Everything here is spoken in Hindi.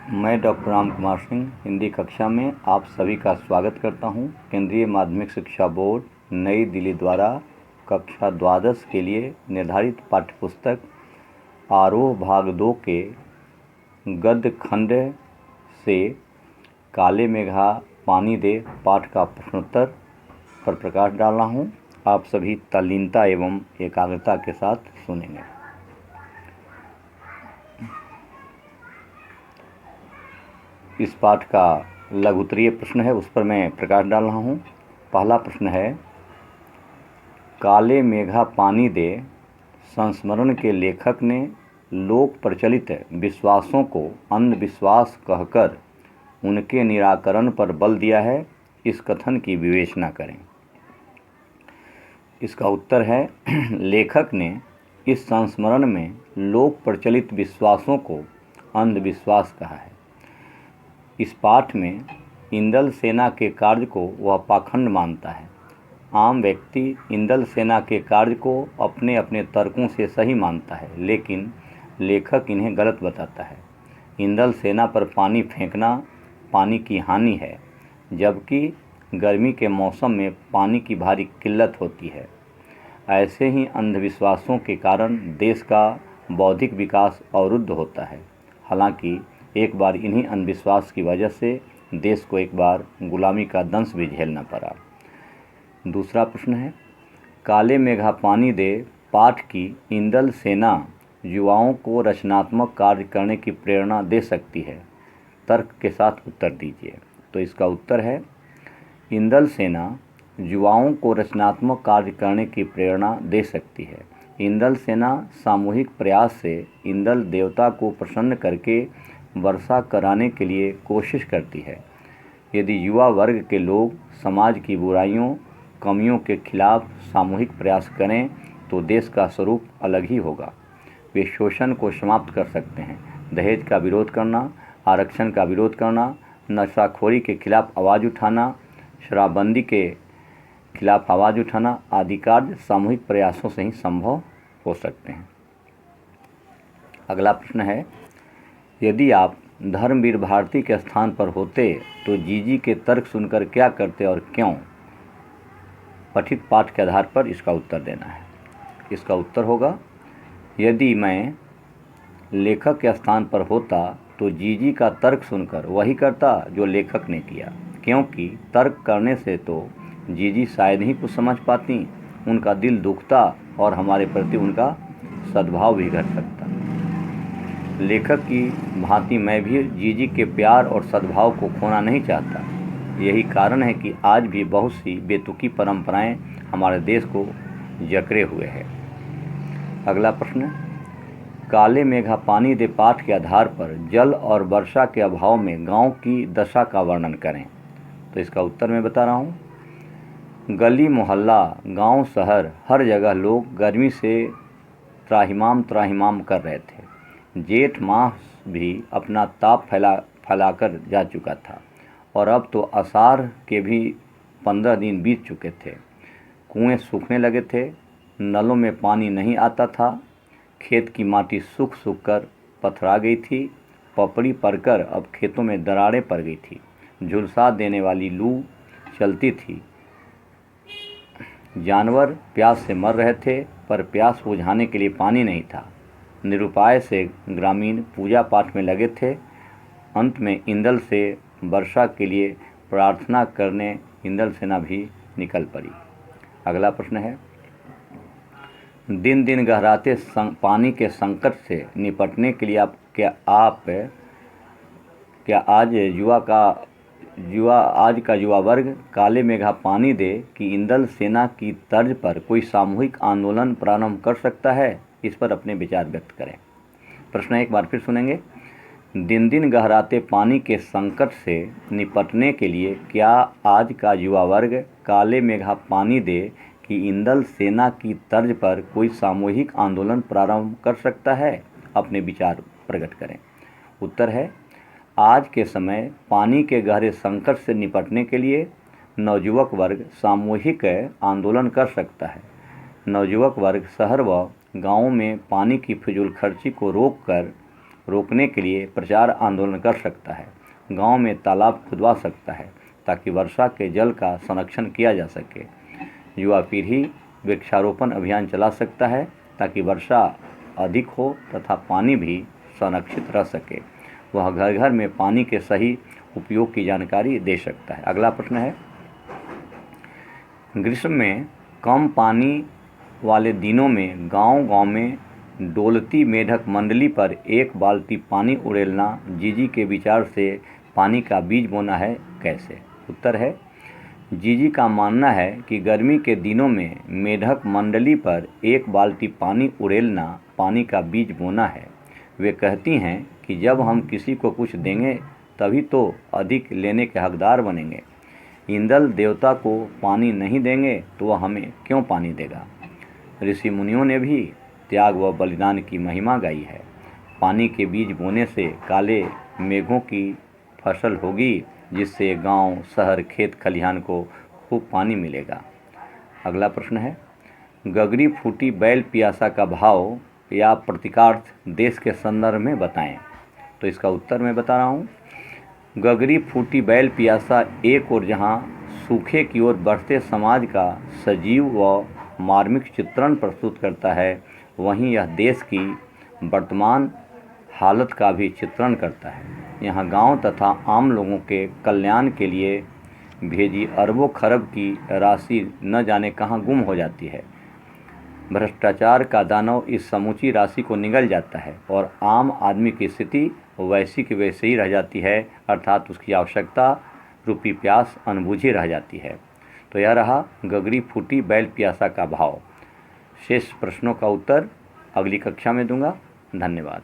मैं डॉक्टर राम कुमार सिंह हिंदी कक्षा में आप सभी का स्वागत करता हूं। केंद्रीय माध्यमिक शिक्षा बोर्ड नई दिल्ली द्वारा कक्षा द्वादश के लिए निर्धारित पाठ्यपुस्तक आरोह भाग 2 के गद्य खंड से काले मेघा पानी दे पाठ का प्रश्नोत्तर पर प्रकाश डाल रहा हूं। आप सभी तल्लीनता एवं एकाग्रता के साथ सुनेंगे। इस पाठ का लघु उत्तरीय प्रश्न है, उस पर मैं प्रकाश डाल रहा हूँ। पहला प्रश्न है, काले मेघा पानी दे संस्मरण के लेखक ने लोक प्रचलित विश्वासों को अंधविश्वास कहकर उनके निराकरण पर बल दिया है। इस कथन की विवेचना करें। इसका उत्तर है, लेखक ने इस संस्मरण में लोक प्रचलित विश्वासों को अंधविश्वास कहा है। इस पाठ में इंदल सेना के कार्य को वह पाखंड मानता है। आम व्यक्ति इंदल सेना के कार्य को अपने अपने तर्कों से सही मानता है, लेकिन लेखक इन्हें गलत बताता है। इंदल सेना पर पानी फेंकना पानी की हानि है, जबकि गर्मी के मौसम में पानी की भारी किल्लत होती है। ऐसे ही अंधविश्वासों के कारण देश का बौद्धिक विकास अवरुद्ध होता है। हालांकि एक बार इन्हीं अंधविश्वास की वजह से देश को एक बार गुलामी का दंश भी झेलना पड़ा। दूसरा प्रश्न है, काले मेघा पानी दे पाठ की इंदल सेना युवाओं को रचनात्मक कार्य करने की प्रेरणा दे सकती है। तर्क के साथ उत्तर दीजिए। तो इसका उत्तर है, इंदल सेना युवाओं को रचनात्मक कार्य करने की प्रेरणा दे सकती है। इंदल सेना सामूहिक प्रयास से इंदल देवता को प्रसन्न करके वर्षा कराने के लिए कोशिश करती है। यदि युवा वर्ग के लोग समाज की बुराइयों कमियों के खिलाफ सामूहिक प्रयास करें तो देश का स्वरूप अलग ही होगा। वे शोषण को समाप्त कर सकते हैं। दहेज का विरोध करना, आरक्षण का विरोध करना, नशाखोरी के खिलाफ आवाज़ उठाना, शराबबंदी के खिलाफ आवाज़ उठाना आदि कार्य सामूहिक प्रयासों से ही संभव हो सकते हैं। अगला प्रश्न है, यदि आप धर्मवीर भारती के स्थान पर होते तो जीजी के तर्क सुनकर क्या करते और क्यों? पठित पाठ के आधार पर इसका उत्तर देना है। इसका उत्तर होगा, यदि मैं लेखक के स्थान पर होता तो जीजी का तर्क सुनकर वही करता जो लेखक ने किया, क्योंकि तर्क करने से तो जीजी शायद ही कुछ समझ पाती, उनका दिल दुखता और हमारे प्रति उनका सद्भाव भी घट सकता। लेखक की भांति मैं भी जीजी के प्यार और सद्भाव को खोना नहीं चाहता। यही कारण है कि आज भी बहुत सी बेतुकी परंपराएं हमारे देश को जकड़े हुए हैं। अगला प्रश्न, काले मेघा पानी दे पाठ के आधार पर जल और वर्षा के अभाव में गांव की दशा का वर्णन करें। तो इसका उत्तर मैं बता रहा हूँ। गली मोहल्ला गांव शहर हर जगह लोग गर्मी से त्राहिमाम कर रहे थे। जेठ माह भी अपना ताप फैलाकर जा चुका था और अब तो आषाढ़ के भी 15 दिन बीत चुके थे। कुएं सूखने लगे थे, नलों में पानी नहीं आता था, खेत की माटी सूख कर पथरा गई थी, पपड़ी पड़कर अब खेतों में दरारें पड़ गई थी, झुलसा देने वाली लू चलती थी, जानवर प्यास से मर रहे थे पर प्यास बुझाने के लिए पानी नहीं था। निरुपाय से ग्रामीण पूजा पाठ में लगे थे। अंत में इंदल से वर्षा के लिए प्रार्थना करने इंदल सेना भी निकल पड़ी। अगला प्रश्न है, दिन दिन गहराते पानी के संकट से निपटने के लिए आज का युवा वर्ग काले मेघा पानी दे कि इंदल सेना की तर्ज पर कोई सामूहिक आंदोलन प्रारंभ कर सकता है? इस पर अपने विचार व्यक्त करें। प्रश्न एक बार फिर सुनेंगे। दिन दिन गहराते पानी के संकट से निपटने के लिए क्या आज का युवा वर्ग काले मेघा पानी दे कि इंदल सेना की तर्ज पर कोई सामूहिक आंदोलन प्रारंभ कर सकता है? अपने विचार प्रकट करें। उत्तर है, आज के समय पानी के गहरे संकट से निपटने के लिए नवयुवक वर्ग सामूहिक आंदोलन कर सकता है। नवयुवक वर्ग शहर व गाँवों में पानी की फिजूल खर्ची को रोककर रोकने के लिए प्रचार आंदोलन कर सकता है। गांव में तालाब खुदवा सकता है ताकि वर्षा के जल का संरक्षण किया जा सके। युवा पीढ़ी वृक्षारोपण अभियान चला सकता है ताकि वर्षा अधिक हो तथा पानी भी संरक्षित रह सके। वह घर घर में पानी के सही उपयोग की जानकारी दे सकता है। अगला प्रश्न है, ग्रीष्म में कम पानी वाले दिनों में गांव-गांव में डोलती मेढक मंडली पर 1 बाल्टी पानी उड़ेलना जीजी के विचार से पानी का बीज बोना है कैसे? उत्तर है, जीजी का मानना है कि गर्मी के दिनों में मेढक मंडली पर 1 बाल्टी पानी उड़ेलना पानी का बीज बोना है। वे कहती हैं कि जब हम किसी को कुछ देंगे तभी तो अधिक लेने के हकदार बनेंगे। इंद्र देवता को पानी नहीं देंगे तो वह हमें क्यों पानी देगा? ऋषि मुनियों ने भी त्याग व बलिदान की महिमा गाई है। पानी के बीज बोने से काले मेघों की फसल होगी, जिससे गांव, शहर, खेत खलिहान को खूब पानी मिलेगा। अगला प्रश्न है, गगरी फूटी बैल पियासा का भाव या प्रतीकार्थ देश के संदर्भ में बताएं। तो इसका उत्तर मैं बता रहा हूँ। गगरी फूटी बैल पियासा एक ओर जहाँ सूखे की ओर बढ़ते समाज का सजीव व मार्मिक चित्रण प्रस्तुत करता है, वहीं यह देश की वर्तमान हालत का भी चित्रण करता है। यहाँ गांव तथा आम लोगों के कल्याण के लिए भेजी अरबों खरब की राशि न जाने कहाँ गुम हो जाती है। भ्रष्टाचार का दानव इस समूची राशि को निगल जाता है और आम आदमी की स्थिति वैसी की वैसे ही रह जाती है, अर्थात उसकी आवश्यकता रूपी प्यास अनबुझी रह जाती है। तो यह रहा गगरी फूटी बैल पियासा का भाव। शेष प्रश्नों का उत्तर अगली कक्षा में दूंगा। धन्यवाद।